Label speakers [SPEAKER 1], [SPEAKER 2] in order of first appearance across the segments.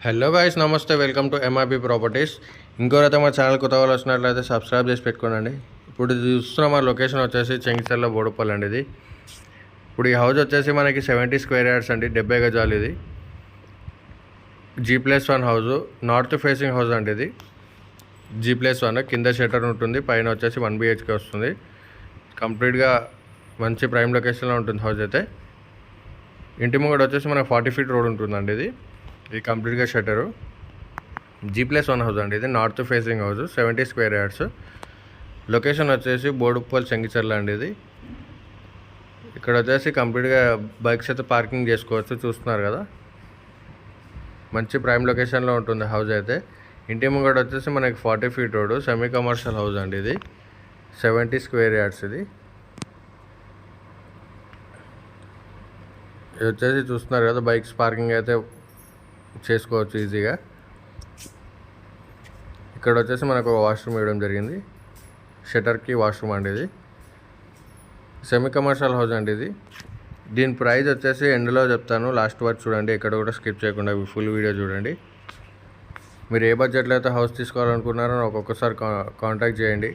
[SPEAKER 1] Hello guys, నమస్తే. Welcome to MRP properties. ఇంకోరైతే మా ఛానల్ కొత్త వాళ్ళు వచ్చినట్లయితే సబ్స్క్రైబ్ చేసి పెట్టుకోండి. ఇప్పుడు చూస్తున్న మా లొకేషన్ వచ్చేసి చెంగిచెర్ల బోడుపల్లి అండి. ఇది ఇప్పుడు ఈ హౌస్ వచ్చేసి మనకి 70 స్క్వేర్ యార్డ్స్ అండి, 70 గజాలు. ఇది G+1 house, north facing house అండి. ఇది G+1 కింద షట్టర్ ఉంటుంది, పైన వచ్చేసి 1 BHK వస్తుంది. కంప్లీట్గా మంచి ప్రైమ్ లొకేషన్లో ఉంటుంది హౌస్ అయితే. ఇంటి ముంగడ వచ్చేసి మనకు 40 ఫీట్ రోడ్ ఉంటుందండి. ఇది కంప్లీట్గా షట్టరు. G+1 హౌస్ అండి. ఇది north facing house, 70 square yards. Location వచ్చేసి బోడుపల్లి చెంగిచెర్ల అండి. ఇది ఇక్కడ వచ్చేసి కంప్లీట్గా బైక్స్ అయితే పార్కింగ్ చేసుకోవచ్చు. చూస్తున్నారు కదా, మంచి ప్రైమ్ లొకేషన్లో ఉంటుంది హౌస్ అయితే. ఇంటి ముంగడ వచ్చేసి మనకి 40 feet road, semi commercial house అండి. ఇది 70 స్క్వేర్ యార్డ్స్. ఇది వచ్చేసి చూస్తున్నారు కదా, బైక్స్ పార్కింగ్ అయితే చేసుకోవచ్చు ఈజీగా. ఇక్కడ వచ్చేసి మనకు ఒక వాష్రూమ్ ఇవ్వడం జరిగింది, షట్టర్కి వాష్రూమ్ అండి. ఇది సెమీ కమర్షియల్ హౌస్ అండి. ఇది దీని ప్రైస్ వచ్చేసి ఎండ్లో చెప్తాను, లాస్ట్ వరకు చూడండి, ఎక్కడ కూడా స్కిప్ చేయకుండా ఫుల్ వీడియో చూడండి. మీరు ఏ బడ్జెట్లో అయితే హౌస్ తీసుకోవాలనుకున్నారో ఒక్కొక్కసారి కాంటాక్ట్ చేయండి.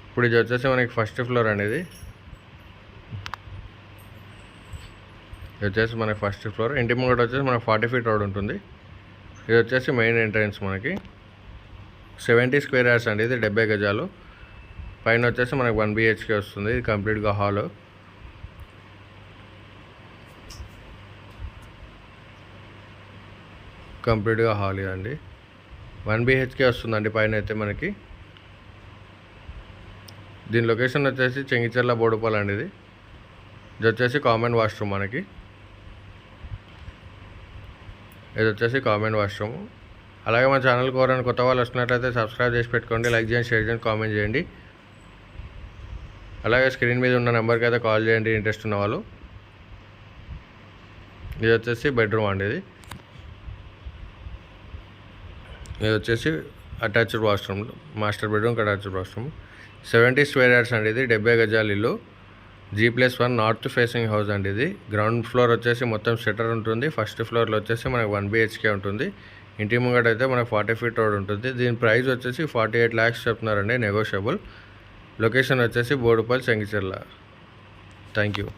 [SPEAKER 1] ఇప్పుడు ఇది వచ్చేసి మనకి ఫస్ట్ ఫ్లోర్ అనేది. ఇది వచ్చేసి మనకి ఫస్ట్ ఫ్లోర్. ఇంటి ముంగట వచ్చేసి మనకి 40 ఫీట్ రోడ్ ఉంటుంది. ఇది వచ్చేసి మెయిన్ ఎంట్రన్స్. మనకి 70 స్క్వేర్ యార్డ్స్ అండి. ఇది 70 గజాలు. పైన వచ్చేసి మనకి 1 BHK వస్తుంది. ఇది కంప్లీట్గా హాల్. కంప్లీట్గా హాల్ ఇదండి. 1 BHK వస్తుందండి పైన అయితే మనకి. దీని లొకేషన్ వచ్చేసి చెంగిచెర్ల బోడుపల్లి అండి. ఇది వచ్చేసి కామన్ వాష్రూమ్ మనకి. ఇది వచ్చేసి కామన్ వాష్రూమ్. అలాగే మా ఛానల్ కోరని కొత్త వాళ్ళు వస్తున్నట్లయితే సబ్స్క్రైబ్ చేసి పెట్టుకోండి, లైక్ చేయండి, షేర్ చేయండి, కామెంట్ చేయండి. అలాగే స్క్రీన్ మీద ఉన్న నెంబర్కి అయితే కాల్ చేయండి ఇంట్రెస్ట్ ఉన్న వాళ్ళు. ఇది వచ్చేసి బెడ్రూమ్ అండి. ఇది వచ్చేసి attached washroom, master bedroom attached washroom. 70 square yards అండి. ఇది 70 గజాలు ఇల్లు. G+1 నార్త్ ఫేసింగ్ హౌస్ అండి. ఇది గ్రౌండ్ ఫ్లోర్ వచ్చేసి మొత్తం షట్టర్ ఉంటుంది. ఫస్ట్ ఫ్లోర్లో వచ్చేసి మనకు 1 BHK ఉంటుంది. ఇంటి ముంగట అయితే మనకు 40 ఫీట్ రోడ్ ఉంటుంది. దీని ప్రైస్ వచ్చేసి 48 lakhs చెప్తున్నారండి, నెగోషియబుల్. లొకేషన్ వచ్చేసి బోడుపల్లి చెంగిచెర్ల. Thank you.